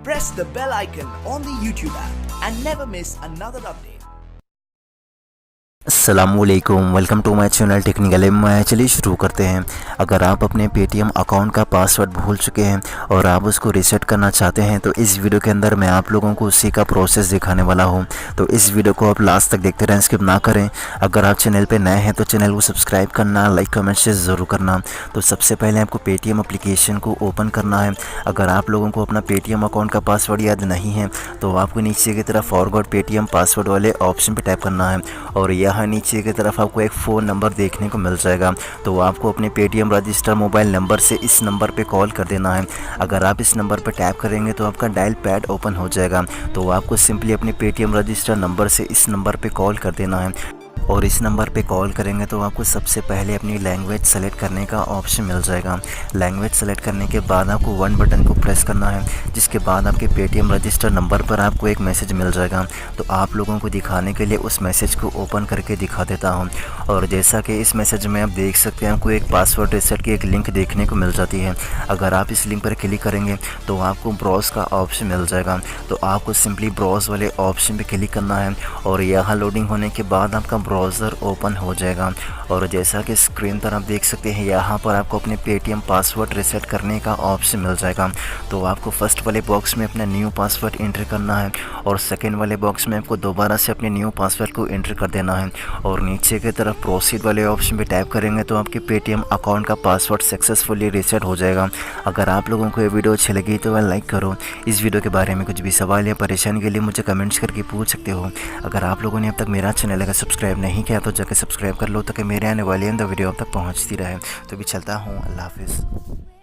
Press the bell icon on the YouTube app and never miss another update. अस्सलामुअलैकुम, welcome to my channel technical मैं। चलिए शुरू करते हैं। अगर आप अपने पेटीएम अकाउंट का पासवर्ड भूल चुके हैं और आप उसको रीसेट करना चाहते हैं तो इस वीडियो के अंदर मैं आप लोगों को उसी का प्रोसेस दिखाने वाला हूं। तो इस वीडियो को आप लास्ट तक देखते रहें, स्किप ना करें। अगर आप चैनल पे नए हैं तो चैनल को सब्सक्राइब करना, लाइक कमेंट शेयर ज़रूर करना। तो सबसे पहले आपको पेटीएम एप्लीकेशन को ओपन करना है। अगर आप लोगों को अपना पेटीएम अकाउंट का पासवर्ड याद नहीं है तो आपको नीचे की तरफ फॉरवर्ड पेटीएम पासवर्ड वाले ऑप्शन पर टैप करना है और यहाँ नीचे की तरफ आपको एक फ़ोन नंबर देखने को मिल जाएगा। तो आपको अपने पेटीएम रजिस्टर मोबाइल नंबर से इस नंबर पे कॉल कर देना है। अगर आप इस नंबर पे टैप करेंगे तो आपका डायल पैड ओपन हो जाएगा। तो आपको सिंपली अपने पेटीएम रजिस्टर नंबर से इस नंबर पे कॉल कर देना है और इस नंबर पे कॉल करेंगे तो आपको सबसे पहले अपनी लैंग्वेज सेलेक्ट करने का ऑप्शन मिल जाएगा। लैंग्वेज सेलेक्ट करने के बाद आपको वन बटन को प्रेस करना है, जिसके बाद आपके पेटीएम रजिस्टर नंबर पर आपको एक मैसेज मिल जाएगा। तो आप लोगों को दिखाने के लिए उस मैसेज को ओपन करके दिखा देता हूँ। और जैसा कि इस मैसेज में आप देख सकते हैं, आपको एक पासवर्ड रीसेट की एक लिंक देखने को मिल जाती है। अगर आप इस लिंक पर क्लिक करेंगे तो आपको ब्राउज़ का ऑप्शन मिल जाएगा। तो आपको सिंपली ब्राउज़ वाले ऑप्शन पर क्लिक करना है और यहाँ लोडिंग होने के बाद आपका ब्राउज़र ओपन हो जाएगा। और जैसा कि स्क्रीन पर आप देख सकते हैं, यहाँ पर आपको अपने पेटीएम पासवर्ड रीसेट करने का ऑप्शन मिल जाएगा। तो आपको फर्स्ट वाले बॉक्स में अपना न्यू पासवर्ड एंटर करना है और सेकंड वाले बॉक्स में आपको दोबारा से अपने न्यू पासवर्ड को एंटर कर देना है और नीचे की तरफ प्रोसीड वाले ऑप्शन पे टैप करेंगे तो आपके पेटीएम अकाउंट का पासवर्ड सक्सेसफुली रीसेट हो जाएगा। अगर आप लोगों को ये वीडियो अच्छी लगी तो वह लाइक करो। इस वीडियो के बारे में कुछ भी सवाल या परेशानी के लिए मुझे कमेंट्स करके पूछ सकते हो। अगर आप लोगों ने अब तक मेरा चैनल अगर सब्सक्राइब नहीं किया तो जाकर सब्सक्राइब कर लो ताकि मेरे आने वाली वीडियो अब तक पहुंचती रहे। तो भी चलता हूं, अल्लाह हाफिज़।